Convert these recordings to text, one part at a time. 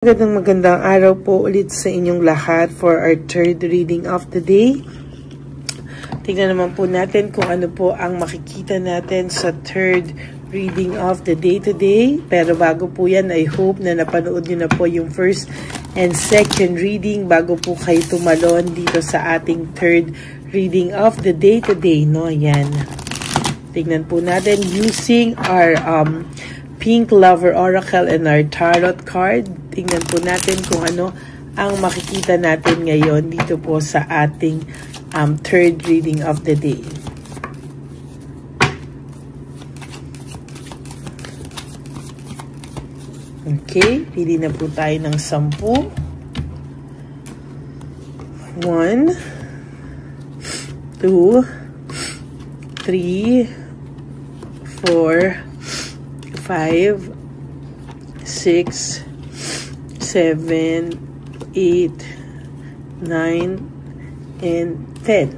Magandang araw po ulit sa inyong lahat for our third reading of the day. Tingnan naman po natin kung ano po ang makikita natin sa third reading of the day today. Pero bago po yan, I hope na napanood nyo na po yung first and second reading bago po kayo tumalon dito sa ating third reading of the day today. No? Yan. Tingnan po natin using our Pink Lover Oracle and our Tarot card. Tingnan po natin kung ano ang makikita natin ngayon dito po sa ating third reading of the day. Okay, pili na po tayo ng 10. 1, 2, 3, 4, 5, 6, 7, 8, 9, and 10.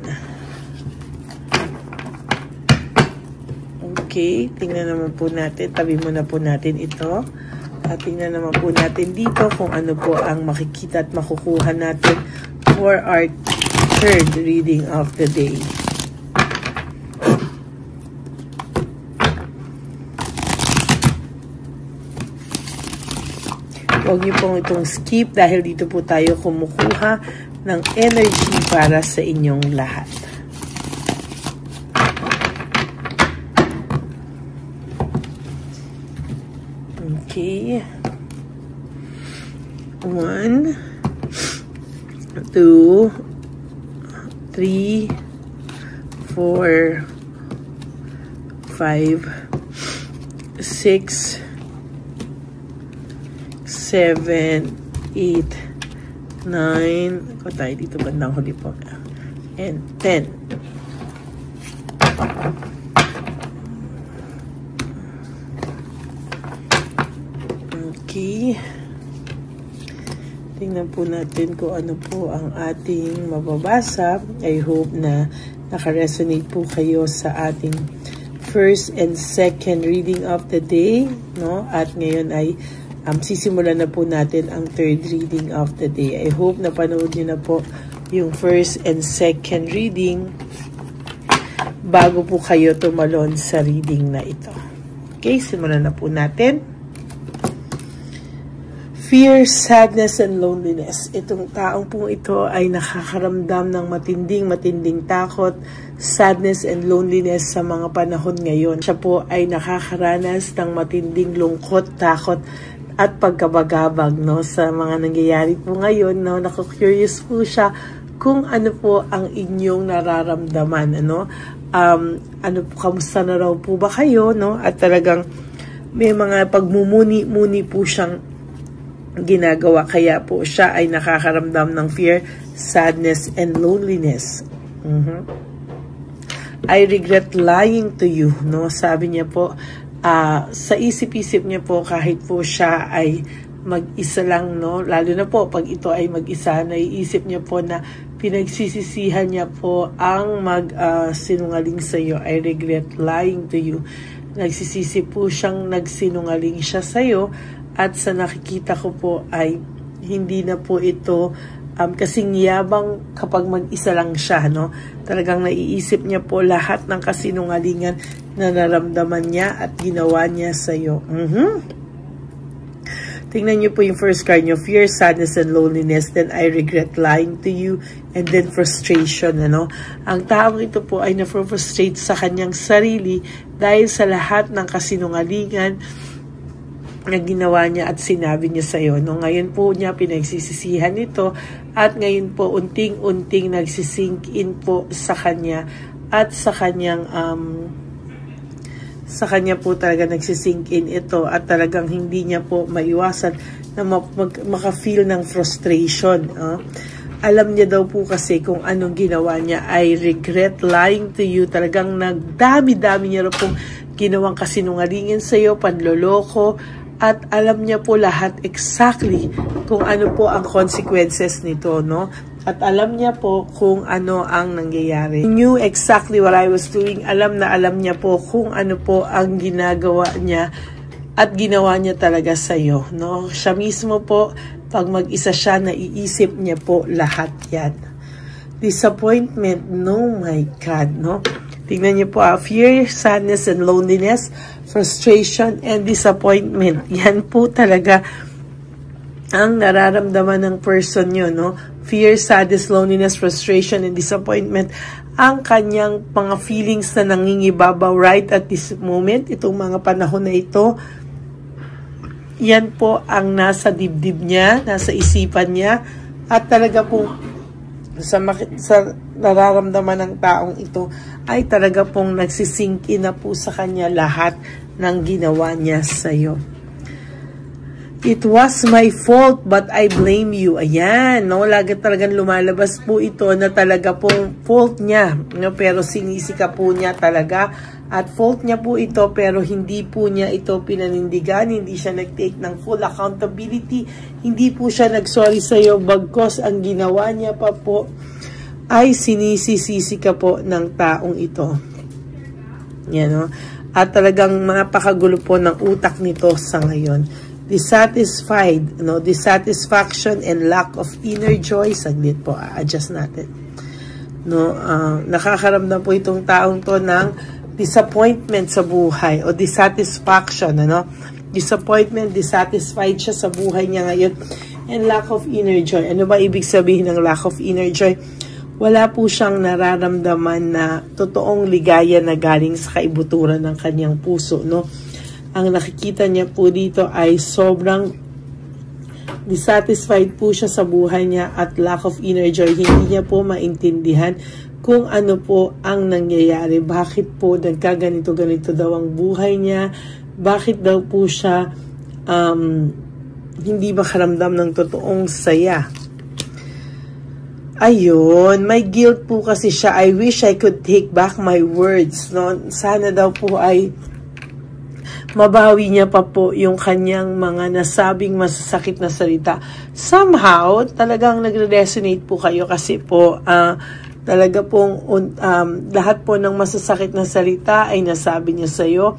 Okay, tingnan naman po natin. Tabi muna po natin ito. At tingnan naman po natin dito kung ano po ang makikita at makukuha natin for our third reading of the day. Huwag niyo pong itong skip dahil dito po tayo kumukuha ng energy para sa inyong lahat. Okay. 1, 2, 3, 4, 5, 6, 7, 8, 9, ako tayo dito bandang huli po, and 10. Okay. Tingnan po natin kung ano po ang ating mababasa. I hope na naka-resonate po kayo sa ating first and second reading of the day, no? At ngayon ay sisimulan na po natin ang third reading of the day. I hope na panood nyo na po yung first and second reading bago po kayo tumalon sa reading na ito. Okay, simulan na po natin. Fear, sadness, and loneliness. Itong taong pong ito ay nakakaramdam ng matinding takot, sadness, and loneliness sa mga panahon ngayon. Siya po ay nakakaranas ng matinding lungkot, takot, at pagkabagabag, no, sa mga nangyayari po ngayon, no. Naku-curious po siya kung ano po ang inyong nararamdaman, ano, kamusta na raw po ba kayo, no, at talagang may mga pagmumuni-muni po siyang ginagawa, kaya po siya ay nakakaramdam ng fear, sadness, and loneliness. I regret lying to you, no, sabi niya po. Sa isip-isip niya po, kahit po siya ay mag-isa lang, no, lalo na po pag ito ay mag-isa, naiisip niya po na pinagsisisihan niya po ang sinungaling sa iyo. I regret lying to you. Nagsisisi po siyang nagsinungaling siya sa iyo, at sa nakikita ko po ay hindi na po ito kasing yabang kapag mag-isa lang siya, no? Talagang naiisip niya po lahat ng kasinungalingan na naramdaman niya at ginawa niya sa iyo. Tingnan niyo po yung first card niyo, fear, sadness, and loneliness. Then I regret lying to you, and then frustration, ano? Ang taong ito po ay na-frustrate sa kanyang sarili dahil sa lahat ng kasinungalingan na ginawa niya at sinabi niya sa iyo, no? Ngayon po niya pinagsisisihan ito, at ngayon po unting-unting nagsisink in po sa kanya, at sa kanyang sa kanya po talaga nagsisink in ito, at talagang hindi niya po maiwasan na maka-feel ng frustration. Alam niya daw po kasi kung anong ginawa niya. I regret lying to you. Talagang nagdami-dami niya rin pong ginawang kasinungalingan sa iyo, panloloko, at alam niya po lahat exactly kung ano po ang consequences nito, no? At alam niya po kung ano ang nangyayari. He knew exactly what I was doing. Alam na alam niya po kung ano po ang ginagawa niya at ginawa niya talaga sa'yo, no? Siya mismo po, pag mag-isa siya, naiisip niya po lahat yan. Disappointment, no, my God, no? Tingnan niyo po, fear, sadness, and loneliness, frustration, and disappointment. Yan po talaga ang nararamdaman ng person nyo, no? Fear, sadness, loneliness, frustration, and disappointment. Ang kanyang mga feelings na nangingibabaw right at this moment, itong mga panahon na ito, yan po ang nasa dibdib niya, nasa isipan niya, at talaga po sa nararamdaman ng taong ito ay talaga pong nagsisink in na po sa kanya lahat ng ginawa niya sa'yo. It was my fault but I blame you. Ayan, no? Lagi talagang lumalabas po ito na talaga pong fault niya, no? Pero sinisika po niya talaga at fault niya po ito pero hindi po niya ito pinanindigan, hindi siya nag-take ng full accountability, hindi po siya nag-sorry sa'yo bagkos ang ginawa niya pa po ay sinisisika po ng taong ito. Yan, no? At talagang napakagulo po ng utak nito sa ngayon. Dissatisfied, no? Dissatisfaction and lack of inner joy. Saglit po, adjust natin. No, nakakaramdam po itong taong to ng disappointment sa buhay o dissatisfaction, ano? Disappointment, dissatisfied siya sa buhay niya ngayon and lack of inner joy. Ano ba ibig sabihin ng lack of inner joy? Wala po siyang nararamdaman na totoong ligaya na galing sa kaibuturan ng kanyang puso, no? Ang nakikita niya po dito ay sobrang dissatisfied po siya sa buhay niya at lack of inner joy. Hindi niya po maintindihan kung ano po ang nangyayari. Bakit po nagkaganito-ganito daw ang buhay niya? Bakit daw po siya hindi makaramdam ng totoong saya? Ayun, may guilt po kasi siya. I wish I could take back my words, no? Sana daw po ay mabawi niya pa po yung kanyang mga nasabing masasakit na salita. Somehow, talagang nagre-resonate po kayo kasi po talaga pong lahat po ng masasakit na salita ay nasabi niya sa'yo.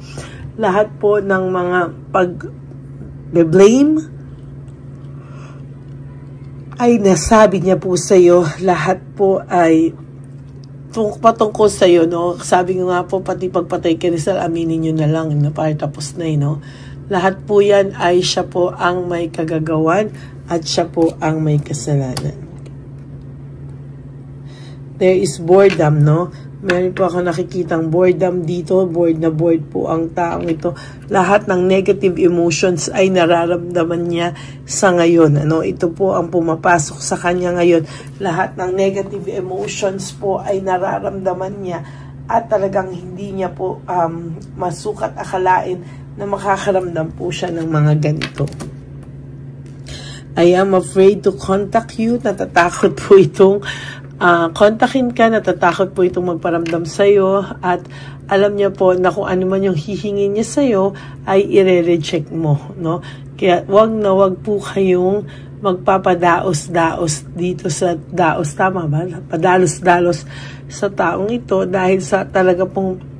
Lahat po ng mga pag-blame ay nasabi niya po sa'yo. Lahat po ay patungkol sa'yo, no? Sabi nga po, pati pagpatay kay Rizal, aminin nyo na lang, na parang tapos na, no? Lahat po yan ay siya po ang may kagagawan at siya po ang may kasalanan. There is boredom, no? Meron po ako nakikitang boredom dito. Bored na bored po ang taong ito. Lahat ng negative emotions ay nararamdaman niya sa ngayon. Ano? Ito po ang pumapasok sa kanya ngayon. Lahat ng negative emotions po ay nararamdaman niya. At talagang hindi niya po masukat akalain na makakaramdam po siya ng mga ganito. I am afraid to contact you. Natatakot po itong kontakin ka, natatakot po itong magparamdam sa'yo at alam niya po na kung ano man yung hihingin niya sa'yo ay i-reject mo, no? Kaya wag na wag po kayong magpapadaos-daos dito sa daos, tama ba? Padalos-dalos sa taong ito dahil sa talaga pong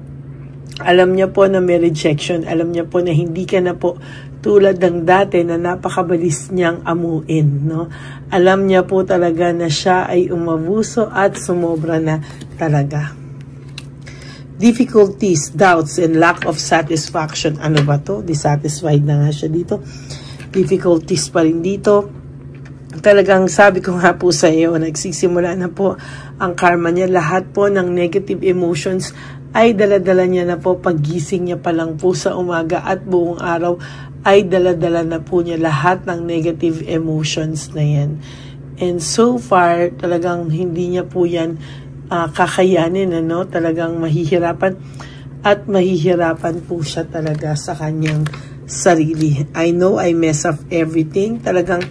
alam niya po na may rejection, alam niya po na hindi ka na po tulad ng dati na napakabalis niyang amuin, no? Alam niya po talaga na siya ay umabuso at sumobra na talaga. Difficulties, doubts, and lack of satisfaction. Ano ba to? Dissatisfied na nga siya dito. Difficulties pa rin dito. Talagang sabi ko nga po sa iyo, nagsisimula na po ang karma niya. Lahat po ng negative emotions ay daladala niya na po paggising niya pa lang po sa umaga at buong araw ay daladala na po niya lahat ng negative emotions na yan. And so far, talagang hindi niya po yan kakayanin, ano? Talagang mahihirapan at mahihirapan po siya talaga sa kanyang sarili. I know I mess up everything. Talagang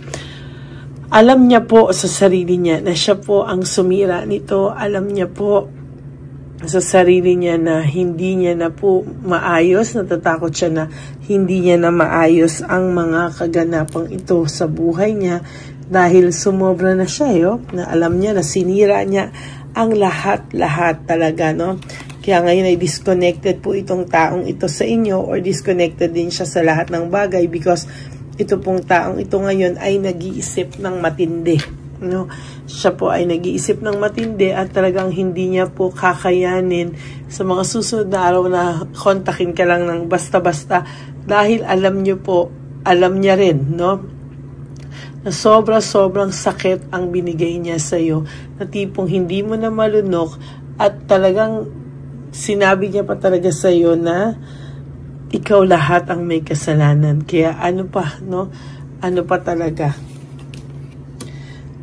alam niya po sa sarili niya na siya po ang sumira nito. Alam niya po sa sarili niya na hindi niya na po maayos, natatakot siya na hindi niya na maayos ang mga kaganapang ito sa buhay niya dahil sumobra na siya, na alam niya na sinira niya ang lahat-lahat talaga, no? Kaya ngayon ay disconnected po itong taong ito sa inyo, or disconnected din siya sa lahat ng bagay, because ito pong taong ito ngayon ay nag-iisip ng matindi. No? Siya po ay nag-iisip ng matindi at talagang hindi niya po kakayanin sa mga susunod na araw na kontakin ka lang ng basta-basta, dahil alam niyo po, alam niya rin, no? Na sobrang sakit ang binigay niya sa iyo, na tipong hindi mo na malunok, at talagang sinabi niya pa talaga sa iyo na ikaw lahat ang may kasalanan. Kaya ano pa, no? Ano pa talaga?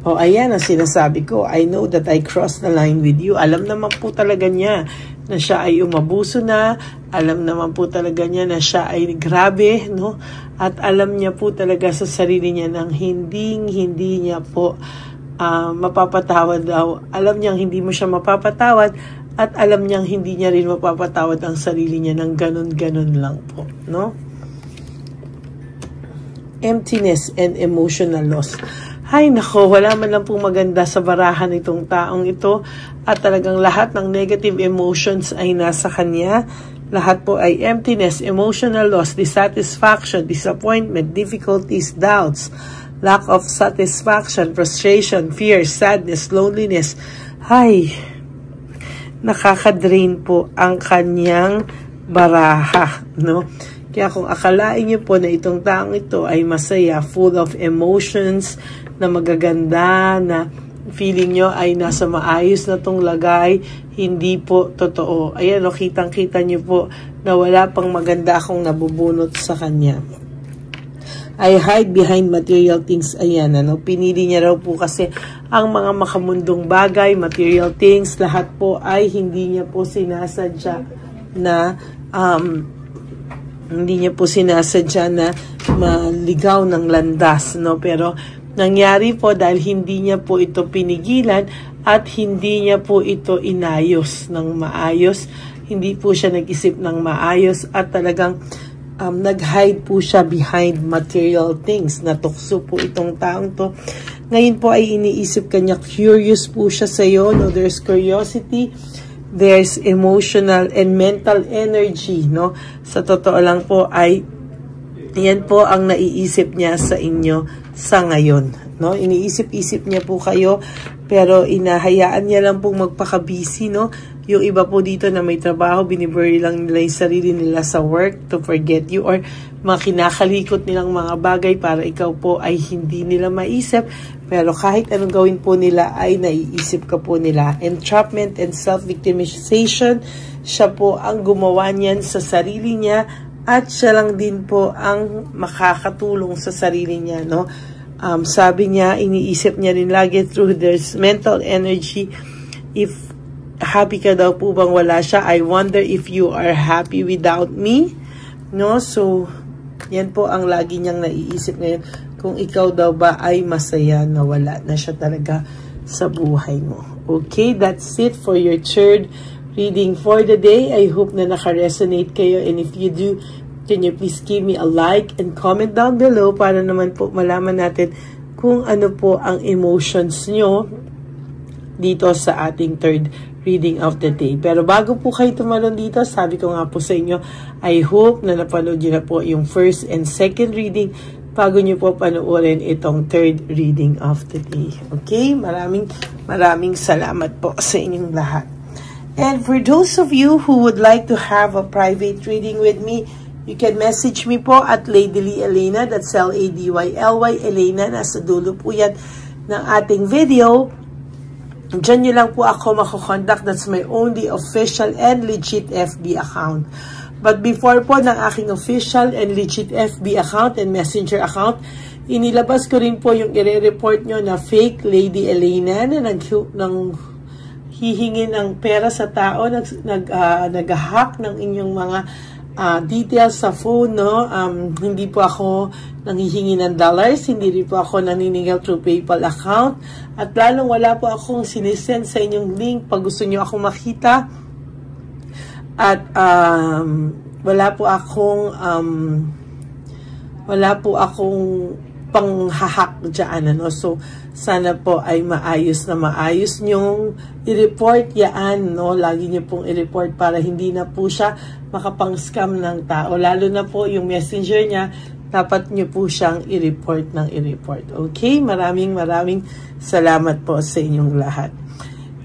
O ayan ang sinasabi ko, I know that I crossed the line with you. Alam naman po talaga niya na siya ay umabuso na. Alam naman po talaga niya na siya ay grabe, no? At alam niya po talaga sa sarili niya nang hindi niya po mapapatawad daw. Alam niyang hindi mo siya mapapatawad, at alam niyang hindi niya rin mapapatawad ang sarili niya ng ganun lang po, no? Emptiness and emotional loss. Hay nako, wala man lang pong maganda sa barahan itong taong ito, at talagang lahat ng negative emotions ay nasa kanya. Lahat po ay emptiness, emotional loss, dissatisfaction, disappointment, difficulties, doubts, lack of satisfaction, frustration, fear, sadness, loneliness. Hay, nakaka-drain po ang kanyang baraha, no? Kaya kung akalain niyo po na itong taong ito ay masaya, full of emotions, na magaganda, na feeling nyo ay nasa maayos na tong lagay, hindi po totoo. Ayan, no, kitang-kita nyo po na wala pang maganda akong nabubunot sa kanya. I hide behind material things. Ayan, ano, pinili niya raw po kasi ang mga makamundong bagay, material things, lahat po ay hindi niya po sinasadya na maligaw ng landas, no? Pero nangyari po dahil hindi niya po ito pinigilan at hindi niya po ito inayos ng maayos. Hindi po siya nag-isip ng maayos at talagang nag-hide po siya behind material things. Natukso po itong taong to. Ngayon po ay iniisip kanya, curious po siya sa iyo, no? There's curiosity, there's emotional and mental energy, no? Sa totoo lang po ay yan po ang naiisip niya sa inyo sa ngayon, no? Iniisip-isip niya po kayo, pero inahayaan niya lang pong magpaka-busy, no? Yung iba po dito na may trabaho, binibury lang nila yung sarili nila sa work to forget you, or mga kinakalikot nilang mga bagay para ikaw po ay hindi nila maisip, pero kahit anong gawin po nila ay naiisip ka po nila. Entrapment and self-victimization, siya po ang gumawa niyan sa sarili niya, at siya lang din po ang makakatulong sa sarili niya, no? Sabi niya, iniisip niya rin lagi through this mental energy, if happy ka daw po bang wala siya? I wonder if you are happy without me, no? So, yan po ang lagi niyang naiisip ngayon, kung ikaw daw ba ay masaya na wala na siya talaga sa buhay mo. Okay, that's it for your third reading for the day. I hope na naka-resonate kayo, and if you do, can you please give me a like and comment down below para naman po malaman natin kung ano po ang emotions nyo dito sa ating third reading of the day. Pero bago po kayo tumalon dito, sabi ko nga po sa inyo, I hope na napanood nyo na po yung first and second reading bago nyo po panoorin itong third reading of the day. Okay? Maraming salamat po sa inyong lahat. And for those of you who would like to have a private reading with me, you can message me po at Ladyly Elena, that's L-A-D-Y-L-Y, Elena, nasa dulo po yan ng ating video. Diyan nyo lang po ako makukontak. That's my only official and legit FB account. But before po ng aking official and legit FB account and messenger account, inilabas ko rin po yung i-report nyo na fake Lady Elena na hihingi ng pera sa tao, nag-hack ng inyong mga details sa phone, no? Hindi po ako nanghihingi ng dollars, hindi rin po ako naniningil through PayPal account, at lalong wala po akong sinisend sa inyong link pag gusto nyo akong makita, at wala po akong panghahak dyan, ano. So, sana po ay maayos nyong i-report yan, no. Lagi nyo pong i-report para hindi na po siya makapang-scam ng tao. Lalo na po yung messenger niya, dapat nyo po siyang i-report ng i-report. Okay? Maraming salamat po sa inyong lahat.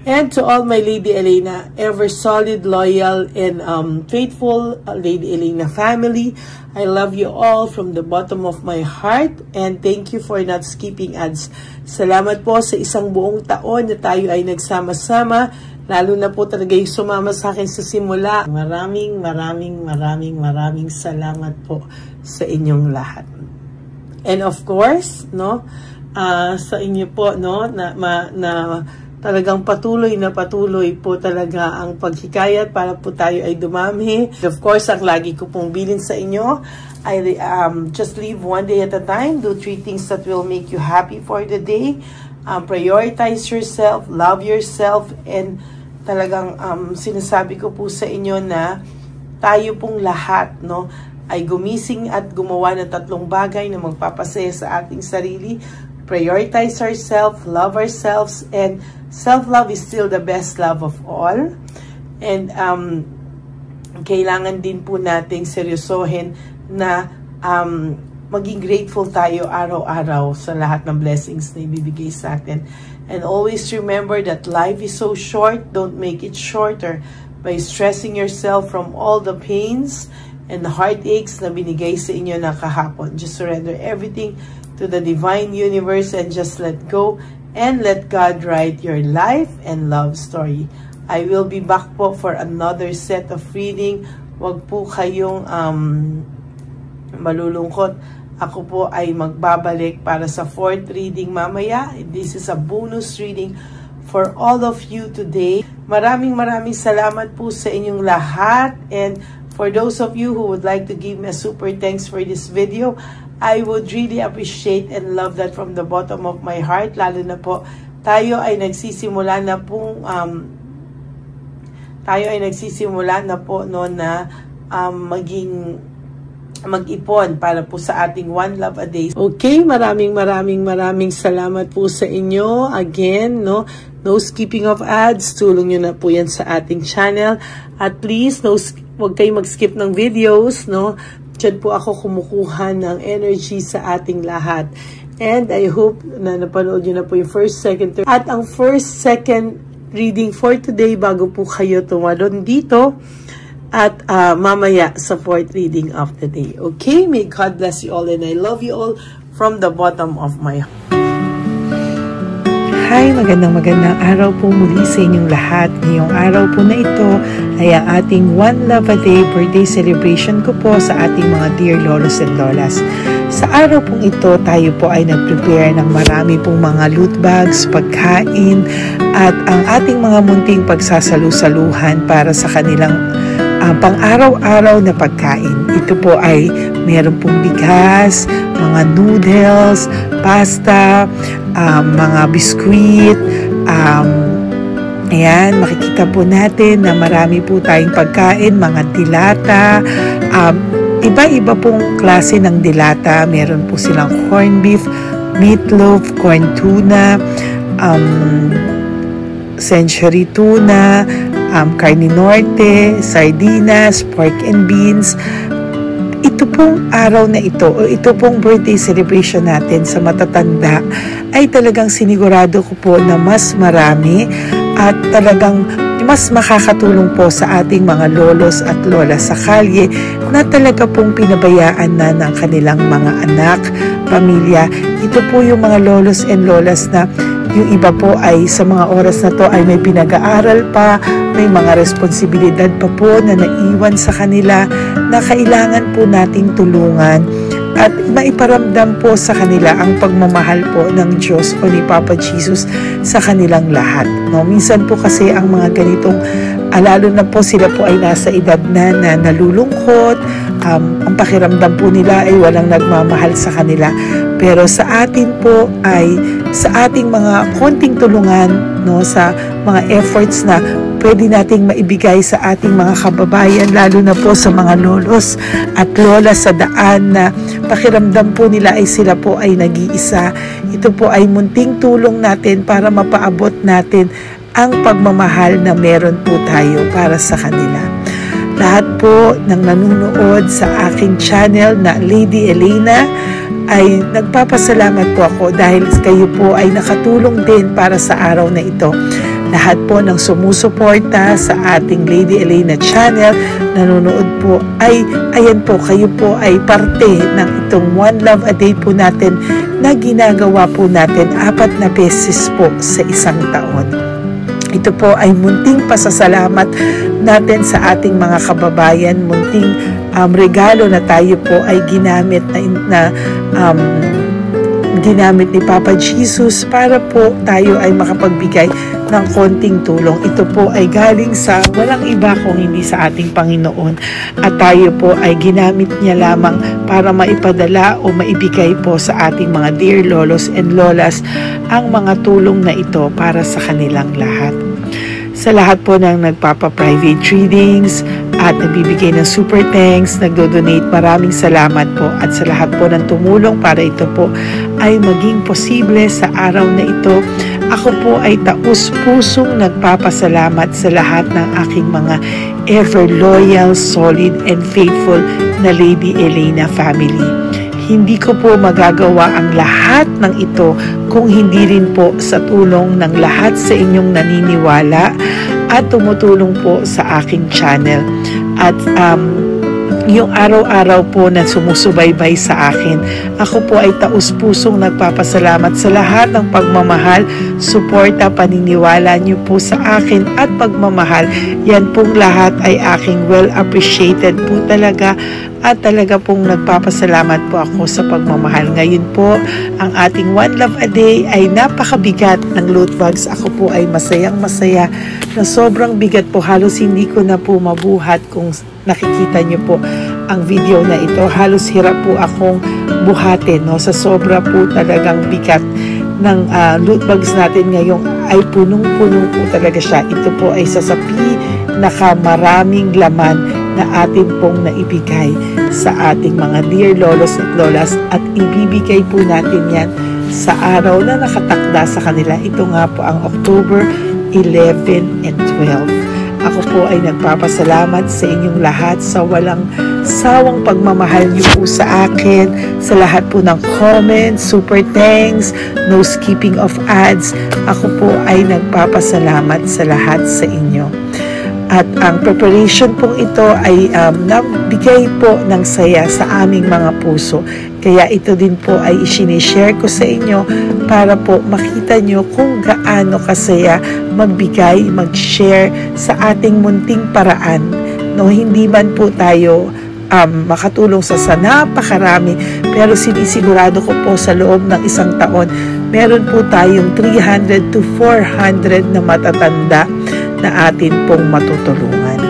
And to all my Lady Elena, ever solid, loyal, and faithful Lady Elena family, I love you all from the bottom of my heart, and thank you for not skipping ads. Salamat po sa isang buong taon na tayo ay nagsama-sama, lalo na po talaga yung sumama sa akin sa simula. Maraming salamat po sa inyong lahat. And of course, no, sa inyo po, no, na talagang patuloy po talaga ang paghikayat para po tayo ay dumami. Of course, ang lagi ko pong bilin sa inyo ay just live one day at a time. Do 3 things that will make you happy for the day. Prioritize yourself, love yourself, and talagang sinasabi ko po sa inyo na tayo pong lahat, no, ay gumising at gumawa ng 3 bagay na magpapasaya sa ating sarili. Prioritize ourselves, love ourselves, and self-love is still the best love of all. And kailangan din po nating seryosohin na maging grateful tayo araw-araw sa lahat ng blessings na ibibigay sa atin. And always remember that life is so short. Don't make it shorter by stressing yourself from all the pains and the heartaches na binigay sa inyo na kahapon. Just surrender everything to the divine universe and just let go and let God write your life and love story. I will be back po for another set of reading. Wag po kayong malulungkot. Ako po ay magbabalik para sa 4th reading mamaya. This is a bonus reading for all of you today. Maraming salamat po sa inyong lahat. And for those of you who would like to give me a super thanks for this video, I would really appreciate and love that from the bottom of my heart. Lalo na po, tayo ay nagsisimula na po no, na mag-ipon para po sa ating One Love a Day. Okay, maraming salamat po sa inyo. Again, no skipping of ads. Tulong nyo na po yan sa ating channel. At please, huwag kayong mag-skip ng videos, no. Diyan po ako kumukuha ng energy sa ating lahat. And I hope na napanood nyo na po yung 1st, 2nd, 3rd. At ang 1st, 2nd reading for today bago po kayo tumalon dito. At mamaya sa 4th reading of the day. Okay? May God bless you all and I love you all from the bottom of my heart. Hi, magandang araw po muli sa inyong lahat. Ngayong araw po na ito ay ang ating One Love a Day birthday celebration ko po sa ating mga dear lolos and lolas. Sa araw pong ito, tayo po ay nag-prepare ng marami pong mga loot bags, pagkain, at ang ating mga munting pagsasalu-saluhan para sa kanilang pang-araw-araw na pagkain. Ito po ay meron pong bigas, mga noodles, pasta, mga biskuit, ayan, makikita po natin na marami po tayong pagkain, mga dilata, iba-iba pong klase ng dilata. Meron po silang corned beef, meatloaf, corn tuna, century tuna, carne norte, sardinas, pork and beans. Ito pong araw na ito, o ito pong birthday celebration natin sa matatanda, ay talagang sinigurado ko po na mas marami at talagang mas makakatulong po sa ating mga lolos at lola sa kalye na talaga pong pinabayaan na ng kanilang mga anak, pamilya. Ito po yung mga lolos and lolas na yung iba po ay sa mga oras na to ay may pinag-aaral pa, may mga responsibilidad pa po na naiwan sa kanila na kailangan po nating tulungan at maiparamdam po sa kanila ang pagmamahal po ng Diyos o ni Papa Jesus sa kanilang lahat. No? Minsan po kasi ang mga ganitong, lalo na po sila po ay nasa edad na nalulungkot, ang pakiramdam po nila ay walang nagmamahal sa kanila. Pero sa atin po ay sa ating mga konting tulungan, no, sa mga efforts na pwede nating maibigay sa ating mga kababayan, lalo na po sa mga lolos at lola sa daan na pakiramdam po nila ay sila po ay nag-iisa. Ito po ay munting tulong natin para mapaabot natin ang pagmamahal na meron po tayo para sa kanila. Lahat po ng nanonood sa aking channel na Lady Elena ay nagpapasalamat po ako dahil kayo po ay nakatulong din para sa araw na ito. Lahat po ng sumusuporta sa ating Lady Elena channel, nanonood po ay, ayan po, kayo po ay parte ng itong One Love a Day po natin na ginagawa po natin 4 na beses po sa isang taon. Ito po ay munting pasasalamat natin sa ating mga kababayan, munting regalo na tayo po ay ginamit ginamit ni Papa Jesus para po tayo ay makapagbigay ng konting tulong. Ito po ay galing sa walang iba kung hindi sa ating Panginoon, at tayo po ay ginamit niya lamang para maipadala o maibigay po sa ating mga dear lolos and lolas ang mga tulong na ito para sa kanilang lahat. Sa lahat po ng nagpapa-private readings at nagbibigay ng super thanks, nagdo-donate, maraming salamat po. At sa lahat po ng tumulong para ito po ay maging posible sa araw na ito, ako po ay taus-pusong nagpapasalamat sa lahat ng aking mga ever loyal, solid, and faithful na Lady Elena family. Hindi ko po magagawa ang lahat ng ito kung hindi rin po sa tulong ng lahat sa inyong naniniwala at tumutulong po sa aking channel. At yung araw-araw po na sumusubaybay sa akin, ako po ay taus-pusong nagpapasalamat sa lahat ng pagmamahal, suporta, paniniwala niyo po sa akin at pagmamahal. Yan pong lahat ay aking well appreciated po talaga, at talaga pong nagpapasalamat po ako sa pagmamahal. Ngayon po, ang ating One Love a Day ay napakabigat ng loot bags. Ako po ay masayang-masaya na sobrang bigat po. Halos hindi ko na po mabuhat. Kung nakikita niyo po ang video na ito, halos hirap po akong buhatin, no? Sa sobra po talagang bigat ng loot bags natin ngayong ay punong-punong po talaga siya. Ito po ay sasapi na maraming laman na atin pong naibigay sa ating mga dear lolos at lolas, at ibibigay po natin yan sa araw na nakatakda sa kanila. Ito nga po ang October 11 and 12. Ako po ay nagpapasalamat sa inyong lahat sa walang sawang pagmamahal niyo po sa akin, sa lahat po ng comments, super thanks, no skipping of ads. Ako po ay nagpapasalamat sa lahat sa inyo. At ang preparation pong ito ay nabigay po ng saya sa aming mga puso. Kaya ito din po ay isinishare ko sa inyo para po makita nyo kung gaano kasaya magbigay, mag-share sa ating munting paraan. No, hindi man po tayo makatulong sa napakarami, pero sinisigurado ko po sa loob ng isang taon, meron po tayong 300 to 400 na matatanda na atin pong matutulungan.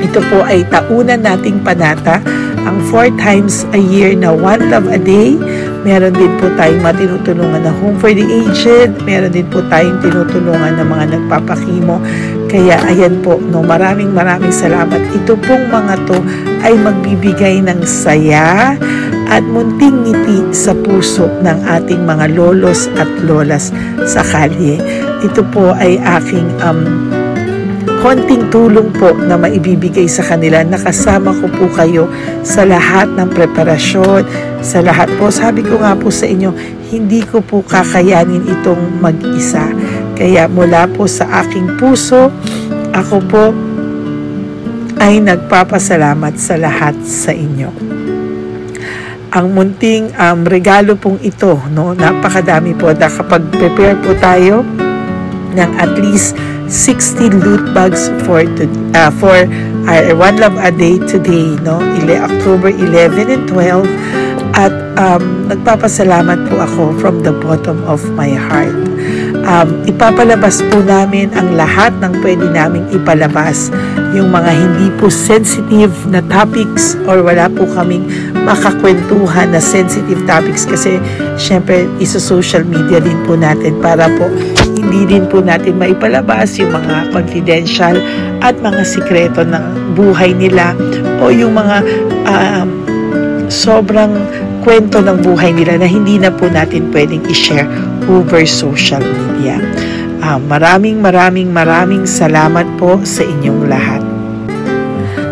Ito po ay taunan nating panata, ang 4 times a year na One Love a Day. Meron din po tayong matinutulungan na Home for the Aged, meron din po tayong tinutulungan ng mga nagpapakimo. Kaya ayan po, no, maraming salamat. Ito pong mga to ay magbibigay ng saya at munting ngiti sa puso ng ating mga lolos at lolas sa kalye. Ito po ay aking konting tulong po na maibibigay sa kanila. Nakasama ko po kayo sa lahat ng preparasyon, sa lahat po. Sabi ko nga po sa inyo, hindi ko po kakayanin itong mag-isa. Kaya mula po sa aking puso, ako po ay nagpapasalamat sa lahat sa inyo. Ang munting regalo pong ito, no, napakadami po na kapag prepare po tayo ng at least 60 loot bags for our One Love a Day today, no? October 11 and 12. At nagpapasalamat po ako from the bottom of my heart. ipapalabas po namin ang lahat ng pwede naming ipalabas. Yung mga hindi po sensitive na topics or wala po kaming makakwentuhan na sensitive topics kasi syempre isa-social media din po natin para po hindi din po natin maipalabas yung mga confidential at mga sikreto ng buhay nila o yung mga sobrang kwento ng buhay nila na hindi na po natin pwedeng i-share over social media. Maraming salamat po sa inyong lahat.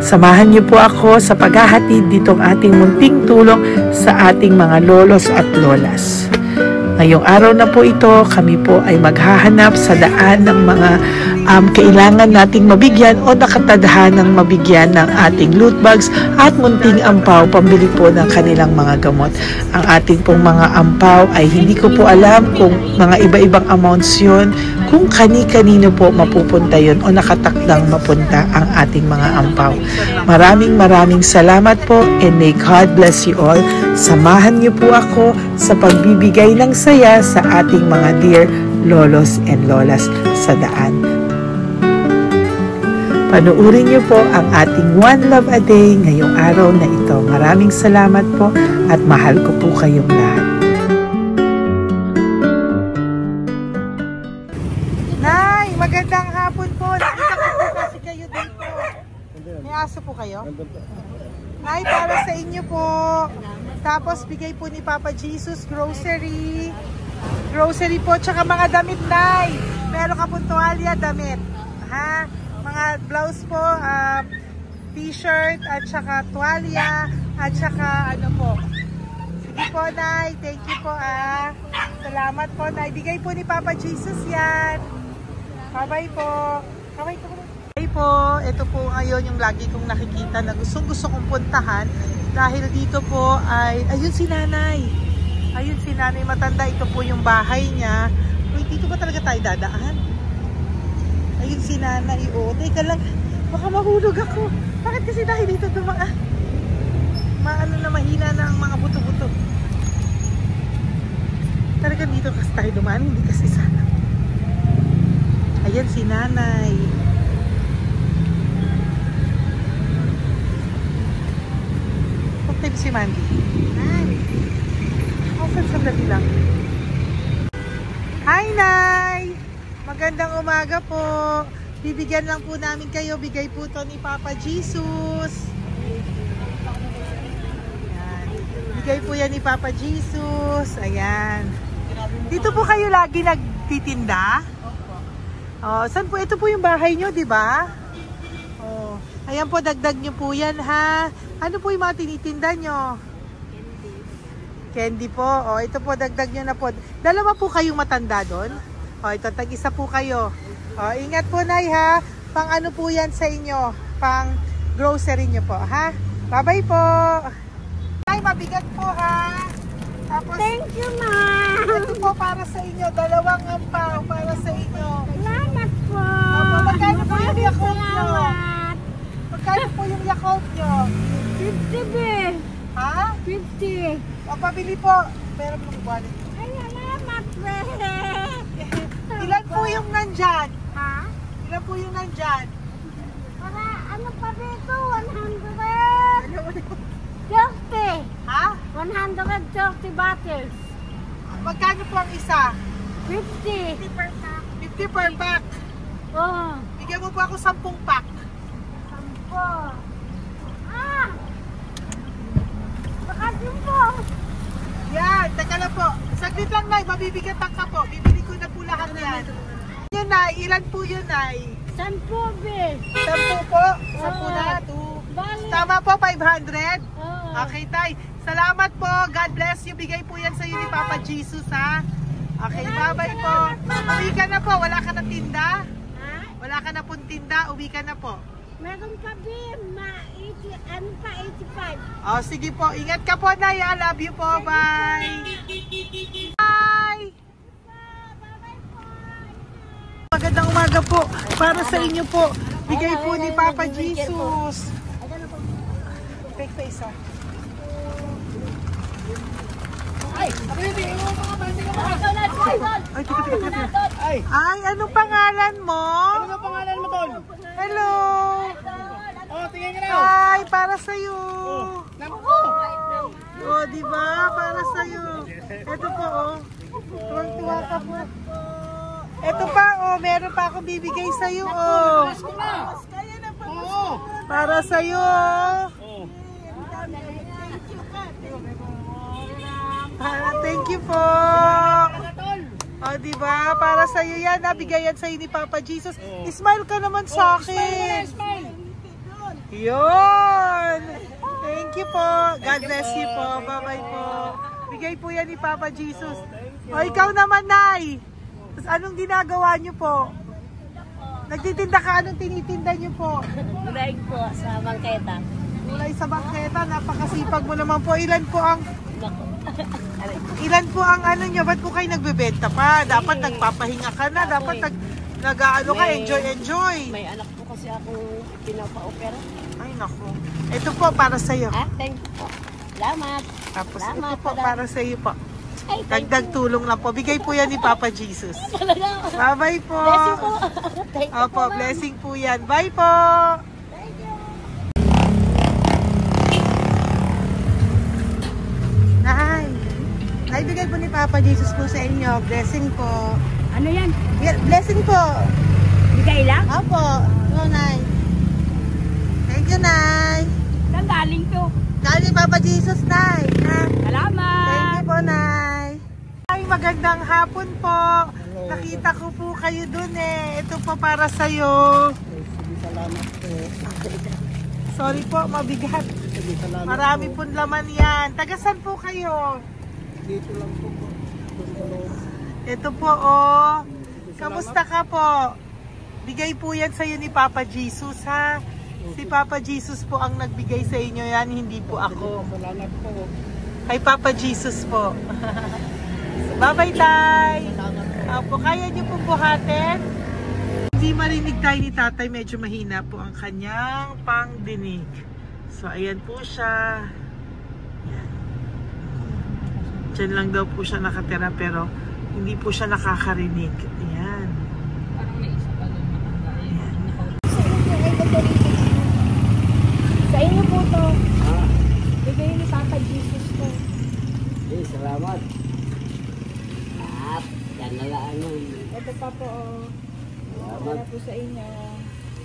Samahan niyo po ako sa paghahatid ditong ating munting tulong sa ating mga lolos at lolas. Ngayong araw na po ito, kami po ay maghahanap sa daan ng mga kailangan nating mabigyan o nakatadhanang mabigyan ng ating loot bags at munting ampaw pambili po ng kanilang mga gamot. Ang ating pong mga ampaw ay hindi ko po alam kung mga iba-ibang amounts yun, kung kani-kanino po mapupunta yun o nakatakdang mapunta ang ating mga ampaw. Maraming salamat po and may God bless you all. Samahan niyo po ako sa pagbibigay ng saya sa ating mga dear lolos and lolas sa daan. Panuurin niyo po ang ating One Love a Day ngayong araw na ito. Maraming salamat po at mahal ko po kayong lahat. Nay, magandang hapon po. Nakita ko po kasi kayo dito. May aso po kayo? Nay, para sa inyo po. Tapos bigay po ni Papa Jesus grocery. Grocery po, tsaka mga damit, Nay. Meron ka pong tuwalya, damit. Ha? Mga blouse po, t-shirt, at saka tuwalya, at saka ano po. Sige po, Nay. Thank you po, Salamat po, Nay. Bigay po ni Papa Jesus yan. Bye-bye po. Bye-bye po. Bye po. Ito po ngayon yung lagi kong nakikita na gusto kong puntahan. Dahil dito po ay, ayun si Nanay. Ayun si Nanay matanda. Ito po yung bahay niya. Uy, dito ba talaga tayo dadaan? Ayun si Nanay. O, teka lang. Baka mahulog ako. Bakit kasi dahil dito dumaan? Maano na mahina na ang mga buto-buto. Talaga dito kasi tayo dumaan. Hindi kasi sana. Ayan si Nanay. Huwag si Mandy. Hi. Sandali lang. Hi, Nay! Magandang umaga po. Bibigyan lang po namin kayo. Bigay po to ni Papa Jesus. Ayan. Bigay po yan ni Papa Jesus. Ayan. Dito po kayo lagi nagtitinda? Oh, saan po? Ito po yung bahay nyo, di ba? Oh. Ayan po, dagdag nyo po yan, ha? Ano po yung mga tinitinda nyo? Candy po. O, ito po, dagdag nyo na po. Dalawa po kayong matanda doon. O, ito, tag-isa po kayo. O, ingat po, Nay, ha? Pang ano po yan sa inyo? Pang grocery nyo po, ha? Bye-bye po. Nay, mabigat po, ha? Tapos, thank you, ma'am. Ito po para sa inyo. Dalawang ampaw para sa inyo. Salamat po. Opo, magkano po yung Yakult nyo? Magkano po yung Yakult nyo? 50 be. Ha? 50. O, pabili po. Meron po wallet. Ay, salamat be. Ilan po yung nandyan? Ha? Ilan po yung nandyan? Para ano pa dito? 130. Ha? 130 bottles. Magkano po ang isa? 50. 50 per pack. Oh. Bigyan mo po ako 10 pack. 10. Ah! Bakit po? Yan, teka lang po. Saglit lang, Nay. Mabibigatan ka po. Bibili ko na po lahat yan. Yun, Nay. Ilan po yun, Nay? 10 be. 10 po? 10 na? 2. Tama po, 500? Okay, Tay. Salamat po. God bless you. Bigay po yan sa iyo ni Papa Jesus, ha? Okay, bye-bye po. Uwi ka na po. Wala ka na tinda? Ha? Wala ka na pong tinda. Uwi ka na po. Meron pa din. Ano pa? 85. Oh, sige po. Ingat ka po, Nay. I love you po. Bye. Bye. Magandang umaga po. Para sa inyo po. Bigay po ni Papa Jesus. Fake face, ha? Ay, teka. Ay! Ay, anong pangalan mo? Ano ang pangalan mo, Tol? Hello! Oh, tingin ka na. Ay, para sa'yo. Naku! Oh, di ba? Para sa'yo. Ito po, oh. Tuwang-tuwa ka po. Ito pa, oh. Meron pa akong bibigay sa'yo, oh. Oo! Para sa'yo. Oh. Thank you po. Oh, di ba? Para sa'yo yan. Nabigay yan sa'yo ni Papa Jesus. Smile ka naman sa akin. Yun. Thank you po. God bless you po. Bye-bye po. Bigay po yan ni Papa Jesus. O, ikaw naman, Nay. Anong ginagawa niyo po? Nagtitinda ka? Anong tinitinda niyo po? Gulay po sa bangketa. Gulay sa bangketa. Napakasipag mo naman po. Ilan po ang ano nyo? Ba't po kayo nagbebenta pa? Dapat nagpapahinga ka na. Dapat nag-ano ka, enjoy. May anak po kasi akong pinapa-opera. Ay, naku. Ito po para sa'yo. Thank you po. Salamat. Tapos Salamat, ito po para sa'yo po. Ay, Dagdag tulong lang po. Bigay po yan ni Papa Jesus. Bye-bye po. Blessing po. Thank you Opo, po, blessing po yan. Bye po. Thank you. Nay, bigay po ni Papa Jesus po sa inyo. Blessing po. Ano yan? Blessing po. Bigay lang? Opo. No, Nay. Thank you, Nay. Saan galing to? Dali Papa Jesus, Nay. Salamat. Thank you po, Nay. Ay, magandang hapon po. Nakita ko po kayo dun eh. Ito po para sa'yo. Salamat po. Sorry po, mabigat. Salamat Marami pong laman yan. Tagasan po kayo? Dito lang po. Ito po, oh. Kamusta ka po? Bigay po yan sa'yo ni Papa Jesus, ha? Si Papa Jesus po ang nagbigay sa inyo yan, hindi po ako. Salamat po. Kay Papa Jesus po. Bye-bye, Tay. Opo, kaya niyo pong buhatin? Hindi marinig tayo ni Tatay, medyo mahina po ang kanyang pangdinig. So, ayan po siya. Ayan. Diyan lang daw po siya nakatira pero hindi po siya nakakarinig. Ayan. Sa inyo po to. Bigay ni Papa Jesus to. Salamat. Yan na lang. Ito pa po. Para po sa inyo.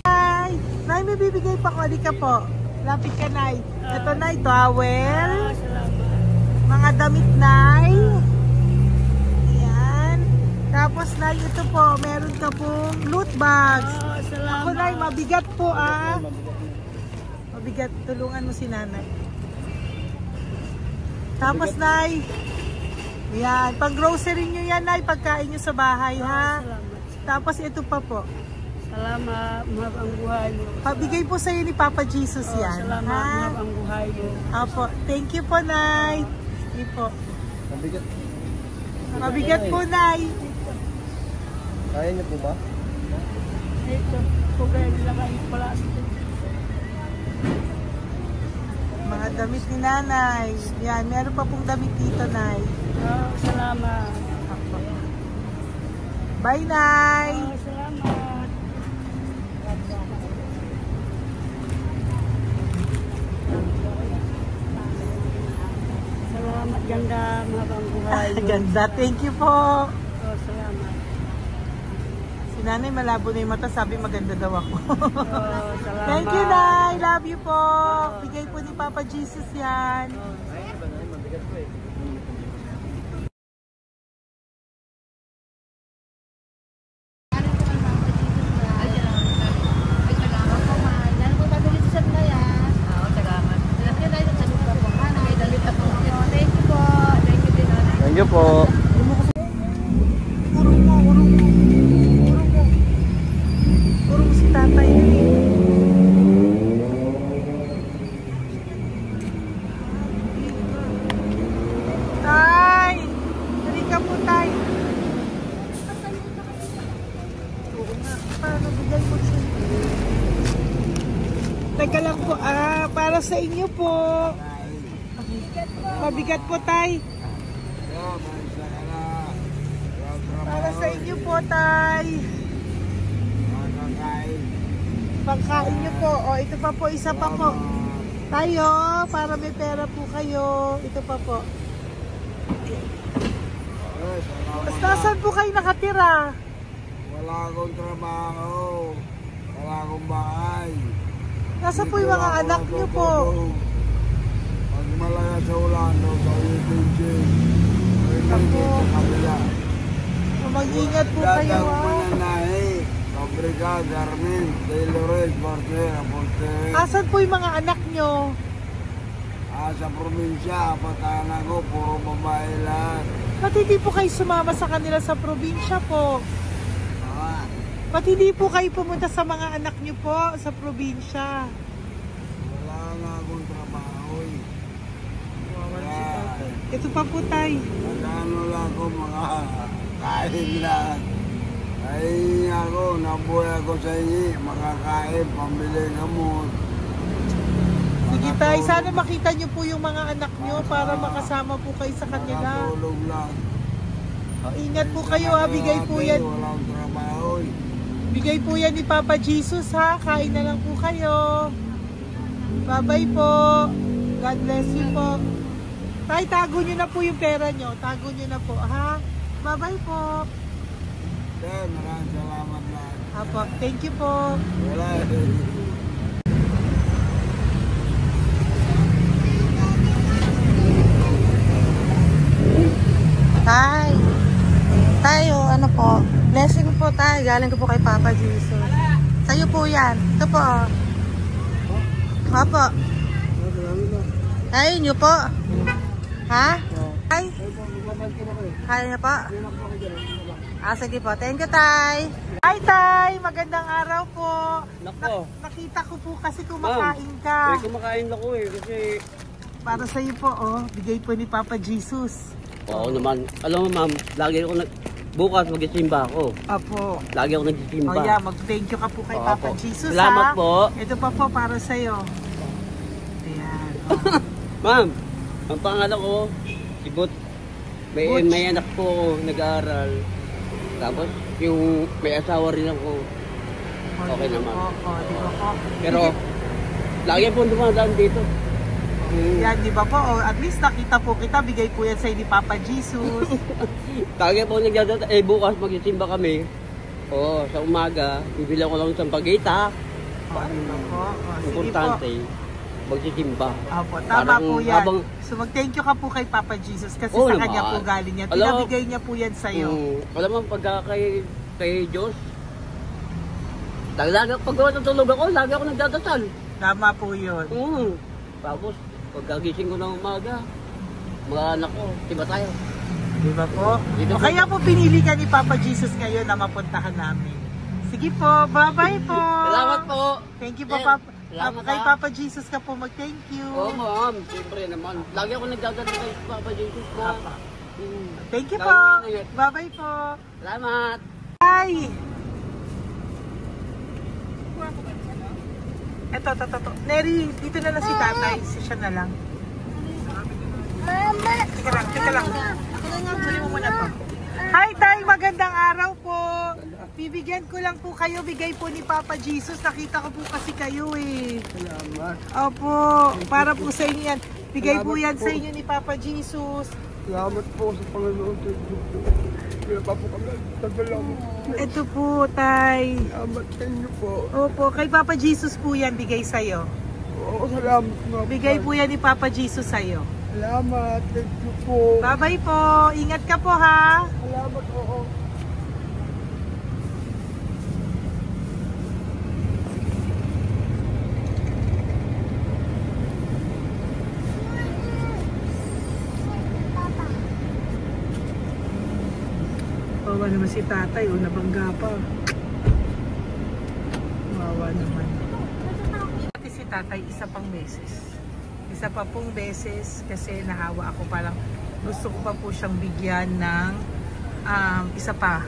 Nay, Nay, may bibigay pa ko. Ka po. Lapit ka, Nay. Ito, Nay, towel. Mga damit, Nay. Ayan. Tapos, Nay, ito po. Meron ka pong loot bags. Ako, Nay, mabigat po, ah. Mabigat. Tulungan mo si Nanay. Tapos, Nay. Ayan. Pag-grocery nyo yan, Nay. Pagkain nyo sa bahay, ha? Tapos, ito pa po. Salamat, mahabang buhay mo. Pabigay po sa'yo ni Papa Jesus yan. Salamat, ha? mahabang buhay mo. Apo. Thank you po, Nay. Sige po. Mabigat. Mabigat po, Nay. Kaya niyo po ba? Ito, kugay nila kayo pala. Mga damit ni Nanay. Yan, meron pa pong damit dito, Nay. Salamat. Apo. Bye, Nay. Salamat. Salamat, ganda, mahabang buhay mo. Ganda. Thank you po. Salamat. Si Nanay malabo na yung mata. Sabi maganda daw ako. Salamat. Thank you, Nay. Love you po. Bigay po ni Papa Jesus yan. Mabigat po eh. Thank you po. Urong mo. Urong si Tatay. Tay! Halika po, Tay. Oo nga. Paano bigay mo siya? Teka lang po. Para sa inyo po. Mabigat po, Tay. Para sa inyo po. po, Tay. Pagkain niyo po. O, ito pa po, isa pa po. Tayo, para may pera po kayo. Ito pa po. Nasaan po kayo nakatira? Wala akong trabaho. Wala akong bahay. Nasaan po yung mga anak niyo po? Pag malaya sa Ulano, sa UPG. Ako. Sa kabila. Mag-ingat po kayo, Datang ha? mananahe. Fabrika, garment, tailored, porter, upholstery. Asan po yung mga anak niyo? Sa probinsya, patanan ko, puro babae lahat. Ba't hindi po kayo sumama sa kanila sa probinsya po? Ah, Ba't hindi po kayo pumunta sa mga anak niyo po sa probinsya? wala nga akong trabaho eh. Ito pa po, Tay. Nagano lang ako mga kain lang. Ay ako, nabuhay ako sa inyo, makakain, pambili gamot. Sige, Tay. Sana makita niyo po yung mga anak niyo para makasama po kayo sa kanila. Makatulog lang. O, ingat po kayo, ha. Bigay po yan. Walang trabaho eh. Bigay po yan ni Papa Jesus, ha. Kain na lang po kayo. Bye-bye po. God bless you po. Tay, tago nyo na po yung pera nyo. Tago nyo na po, ha? Bye-bye po. Kaya maraming salamat na. Apo, thank you po. Wala eh. Tay. Tayo, ano po? Blessing po tayo. Galing ko po kay Papa Jesus. Sa'yo po yan. Ito po. Apo. Tayo nyo po. Ha? Tay? Kaya niyo po? Sige po. Thank you, Tay. Hi, Tay. Magandang araw po. Nako. Nakita ko po kasi kumakain ka. Kumakain ako eh kasi Para sa'yo po, oh. Bigay po ni Papa Jesus. oo naman. Alam mo ma'am, lagi ako bukas magsisimba ako. Apo. Lagi ako nagsisimba. Oh, yeah. Mag-thank you ka po kay Opo. Papa Jesus, Salamat ha? po. Ito pa po para sa'yo. Ayan. Oh. Ma'am, ang pangalan ko, si Butch. May Butch. anak ko nag-aaral. Tapos yung may asawa rin ako. Okay naman. Di ba po? Pero lagi po dumadaan dito. Yan, di ba po? Oh, at least nakita po kita. Bigay po yan sa'yo ni Papa Jesus. Lagi po nagdadaan. Bukas magsisimba kami. Oo, sa umaga, bibilang ko lang ng sampagita. Di ba po? Oh, sige po. Importante, magsisimba. Opo, tama Parang po yan. habang- So mag-thank you ka po kay Papa Jesus kasi Oo sa kanya naman. po galing yan. Alam mo- Pinabigay niya po yan sa'yo. Alam mo, pagka kay Diyos, lagi pag natulog ako, lagi ako nagdadasal. Tama po yun. Tapos, pagkagising ko ng umaga, mga anak ko, diba tayo? Di ba po? Dito O po. kaya po pinili ka ni Papa Jesus ngayon na mapuntahan namin. Sige po, bye-bye po. Salamat po! Thank you po, Eh, Papa. salamat, Kay ha. Papa Jesus ka po mag-thank you. Oo, ma'am, siyempre naman. Lagi ako nagdadasal kay Papa Jesus na. Papa. Thank you Lagi po. mo ingat. Bye-bye po. Salamat! Bye! Eto. Neri, dito na lang si tatay. Siya na lang. Mama! Teka lang. Kunin mo muna to. Hi, Tay! Magandang araw po. Bibigyan ko lang po kayo. Bigay po ni Papa Jesus. Nakita ko po kasi kayo eh. Salamat. Opo. Para po sa inyo yan. Bigay po yan sa inyo ni Papa Jesus. Salamat po sa Panginoon. Kaya pa po kami nagtagal. Ito po, Tay. Salamat sa inyo po. Opo. Kay Papa Jesus po yan. Bigay sa'yo. Oo, salamat mga Bigay po yan ni Papa Jesus sa'yo. Salamat. Thank you po. Bye-bye po. Ingat ka po, ha? Salamat po. Wawa naman si tatay, o nabangga pa. Wawa naman. Pati si tatay, isa pang beses. Isa pa pong beses kasi nahawa ako, parang gusto ko pa po siyang bigyan ng isa pa.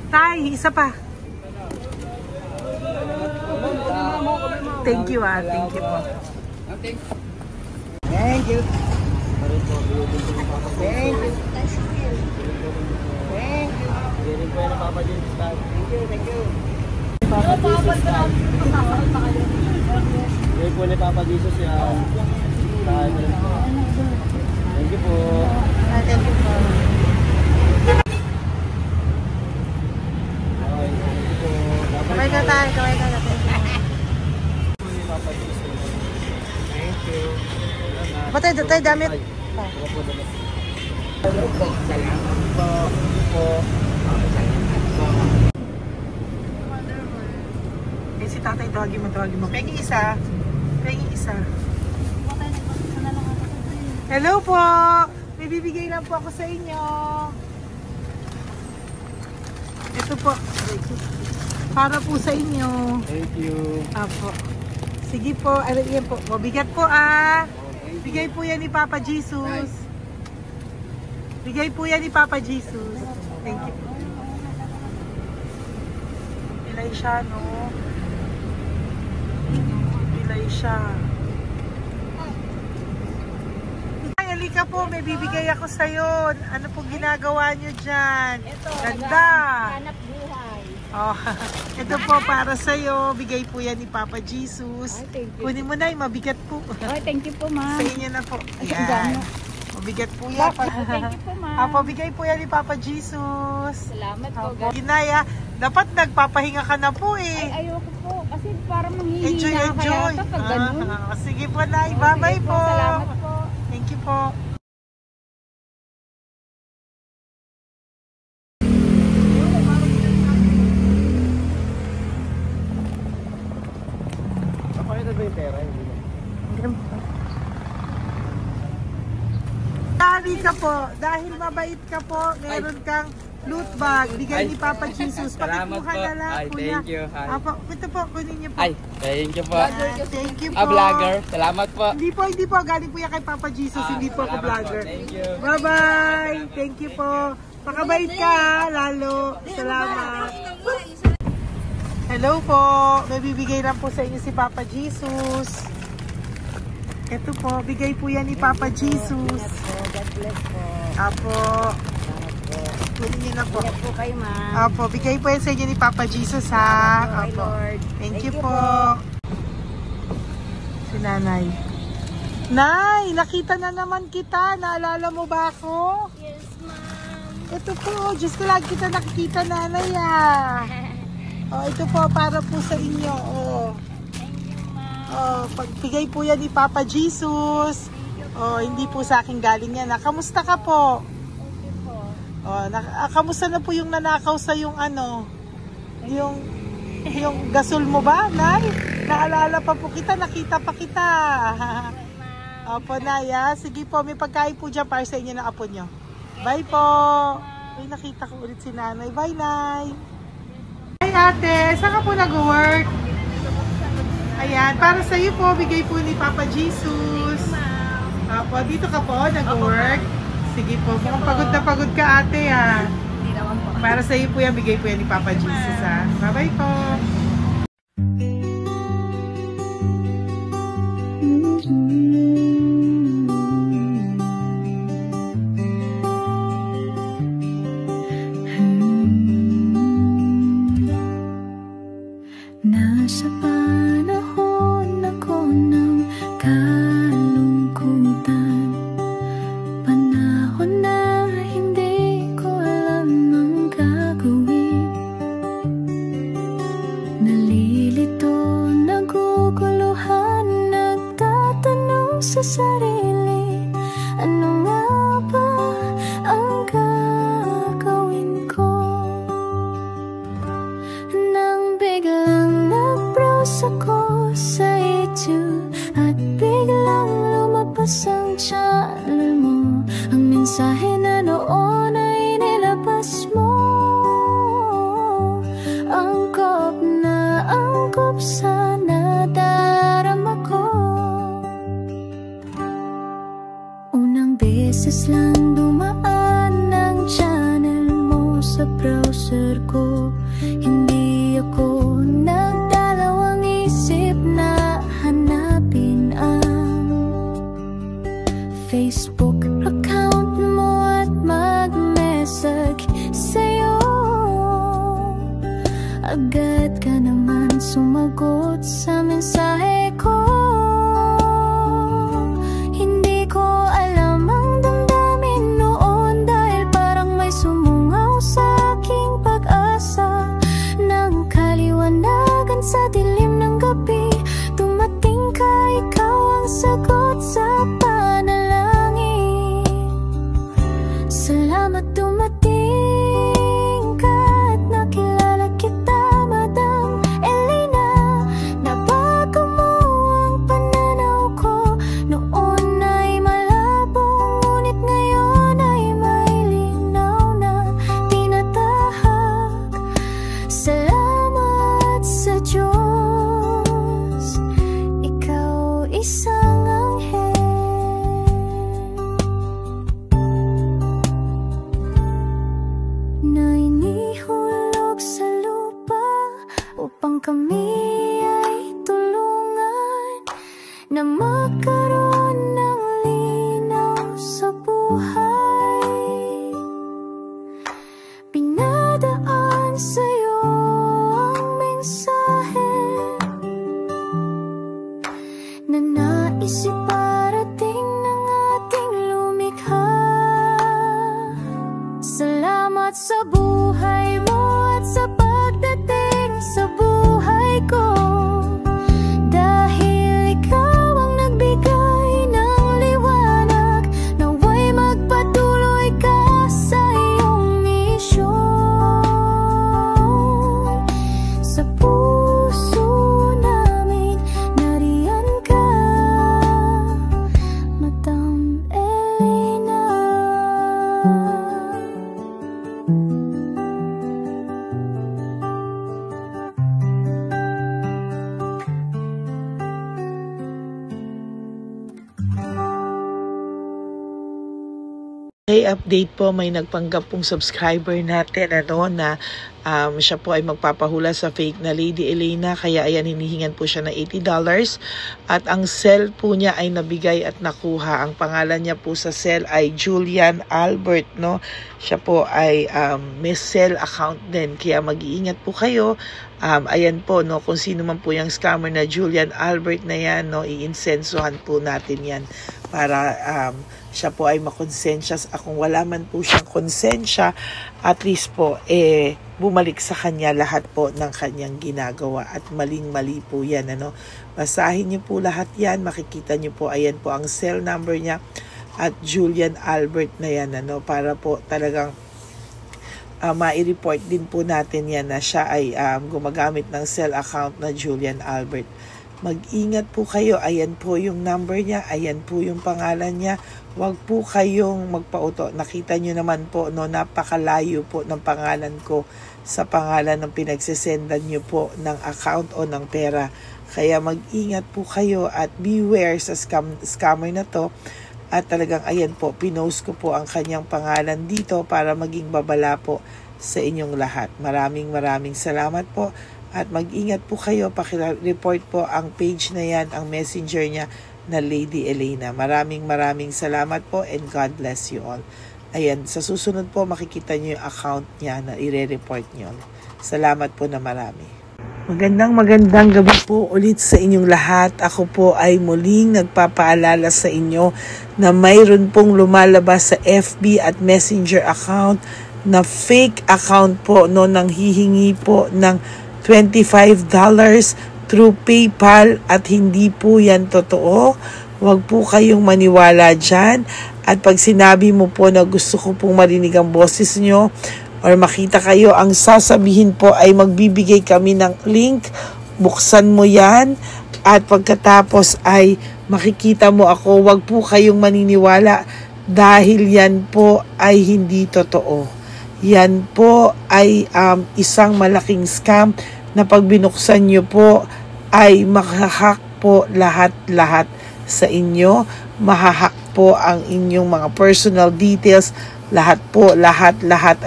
Tay, isa pa. Thank you, thank you po. Thank you. Thank you. Hindi rin po po yan, Papa Jesus. Thank you, thank you. Papa Jesus. Bigay po ni Papa Jesus yan. Thank you po. Thank you po. Kamay ka tayo, kamay ka natin. Papa Jesus. Thank you. Patay, tayo damit. Salamat po. Eh, si tatay, tawagin mo. Pengi isa. Hello po! May bibigay lang po ako sa inyo. Ito po. Para po sa inyo. Thank you. Apo. Sige po. Yan po. Mabigat po ah. Bigay po yan ni Papa Jesus. Bigay po yan ni Papa Jesus. Thank you. Pilay siya, no? Pilay siya. Ay, halika po. May bibigay ako sa'yo. Ano po ginagawa nyo dyan? Ito, Ganda. hanap buhay. Oh, ito po para sa'yo. Bigay po yan ni Papa Jesus. Ay, thank you. Kunin mo na, mabigat po. Ay, thank you po, ma'am. Sa inyo na po. Ay, Ayan. Mabigat po yan. Thank you po, ma'am. Apo, bigay po yan ni Papa Jesus. Salamat po, Apo. guys. Ginaya, dapat nagpapahinga ka na po eh. Ay, ayoko po. Kasi parang manghihina Enjoy. kaya ito pag ganun. Sige po, Nay. Bye-bye Sige po. Salamat po. Thank you po. Papakita ba yung pera? Dali ka po. Dahil mabait ka po, meron kang loot bag. Bigay ni Papa Jesus. Salamat Pakikuha po. na lang Ay, po thank you. Ay. Apo, ito po. Kunin niyo po. Ay, thank you po. Thank you po. Vlogger. Salamat po. Hindi po. Galing po yan kay Papa Jesus. Hindi po ako Salamat vlogger. Thank you. Bye-bye. Thank you po. Pakabait ka, lalo. Salamat. Hello po. May bibigay lang po sa inyo si Papa Jesus. Ito po. Bigay po yan ni Papa Jesus. God bless po. Apo. Kunin niyo na po. Ingat po kayo, ma'am. Apo. Bigay po yan sa inyo ni Papa Jesus ha. Salamat po, Apo. Lord. Thank you po. Si Nanay. Nay, nakita na naman kita. Naalala mo ba ako? Yes, ma'am. Ito po, just ko lang kita nakikita, Nanay ah. Oh, ito po para po sa inyo. Oh. Thank you, ma'am. Oh, pagbigay po yan ni Papa Jesus. Oh, hindi po sa akin galing yan. Kamusta ka po? Thank you po. Oh, kamusta na po yung nanakaw sa yung ano? Yung gasol mo ba, Nay? Naalala pa po kita, nakita pa kita. Opo, Nay, ah. Sige po, may pagkain po dyan para sa inyo ng apo nyo. Bye po. Ay, nakita ko ulit si Nanay. Bye, Nay. Hi, ate. Saan ka po nag-work? Ayan, para sa iyo po, bigay po ni Papa Jesus. Opo, dito ka po, nag-work. Sige po, mukhang pagod na pagod ka, ate, ha. Hindi naman po. Para sa iyo po yan, bigay po yan ni Papa Jesus, ha. Bye-bye po. Nasa panahon ako ng kalungkutan, panahon na hindi ko alam ang gagawin. Nalilito, naguguluhan, nagtatanong sa sarili, ano nga ba ang gagawin ko? Nang biglang nag-browse ako sa YouTube at biglang lumabas ang channel mo, ang mensahe na noon ay nilabas mo. Angkop sa nadarama ko. Unang beses lang dumaan ang channel mo sa browser ko. Hindi ako nagdalawang isip na hanapin ang Facebook account mo at mag-message sa'yo. agad ka naman sumagot sa mensahe ko. Hindi ko alam ang damdamin noon, dahil parang may sumungaw sa aking pag-asa. Nang kaliwanagan sa dilim ng gabi, dumating ka, ikaw ang sagot sa panalangin. Salamat dumating ka at nakilala kita, Madam Elena. Nabago mo ang pananaw ko, noon ay malabo, ngunit ngayon ay may linaw na tinatahak. Salamat sa Diyos, ikaw isang anghel na inihulog sa lupa upang kami ay tulungan na magkaroon ng linaw sa buhay. Pinadaan sa'yo ang mensahe na nais iparating ng ating lumikha. Salamat sa buhay mo at sa pagdating sa buhay ko, dahil ikaw ang nagbigay ng liwanag. Naway magpatuloy ka sa iyong misyon. Sa puso namin nariyan ka, Madam Elena. Okay, update po, may nagpanggap pong subscriber natin na siya po ay magpapahula sa fake na Lady Elena, kaya ayan, hinihingan po siya ng $80 at ang cell po niya ay nabigay at nakuha. Ang pangalan niya po sa cell ay Julian Albert, no? Siya po ay may cell account din, kaya mag-iingat po kayo. Ayan po, no, kung sino man po yung scammer na Julian Albert na yan, no, iinsensuhan po natin yan para siya po ay makonsensya. Kung wala man po siyang konsensya, at least po bumalik sa kanya lahat po ng kanyang ginagawa, at maling-mali po yan, ano. Basahin niyo po lahat yan, makikita niyo po, ayan po ang cell number niya at Julian Albert na yan, ano, para po talagang ma-report din po natin yan na siya ay gumagamit ng cell account na Julian Albert. Mag-ingat po kayo. Ayan po yung number niya, ayan po yung pangalan niya. Huwag po kayong magpauto. Nakita nyo naman po, no, napakalayo po ng pangalan ko sa pangalan ng pinagsesendan nyo po ng account o ng pera. Kaya mag-ingat po kayo at beware sa scammer na to. At talagang ayan po, pinost ko po ang kanyang pangalan dito para maging babala po sa inyong lahat. Maraming salamat po. At mag-ingat po kayo, pakireport po ang page na yan, ang messenger niya na Lady Elena. Maraming salamat po and God bless you all. Ayan, sa susunod po makikita niyo yung account niya na i-report niyo. Salamat po na marami. Magandang gabi po ulit sa inyong lahat. Ako po ay muling nagpapaalala sa inyo na mayroon pong lumalabas sa FB at Messenger account na fake account po, no, nang hihingi po ng $25 through PayPal, at hindi po yan totoo. Huwag po kayong maniwala dyan. At pag sinabi mo po na gusto ko pong marinig ang boses nyo or makita kayo, ang sasabihin po ay magbibigay kami ng link, buksan mo yan, at pagkatapos ay makikita mo ako. Huwag po kayong maniniwala dahil yan po ay hindi totoo. Yan po ay isang malaking scam na pag binuksan nyo po ay mahahack po lahat sa inyo. Mahahack po ang inyong mga personal details. Lahat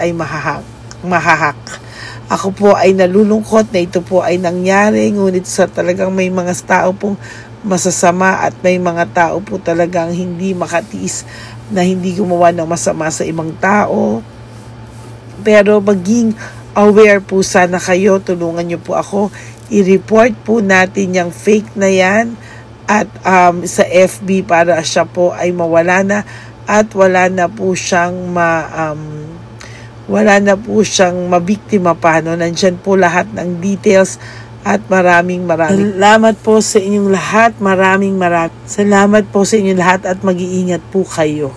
ay mahahack. Ako po ay nalulungkot na ito po ay nangyari, ngunit sa talagang may mga tao pong masasama at may mga tao po talagang hindi makatiis na hindi gumawa ng masama sa ibang tao. Pero maging aware po sana kayo. Tulungan nyo po ako. I-report po natin yung fake na yan at sa FB para siya po ay mawala na at wala na po siyang mabiktima pa. No? Nandyan po lahat ng details at maraming salamat po sa inyong lahat. Maraming salamat po sa inyong lahat at mag-iingat po kayo.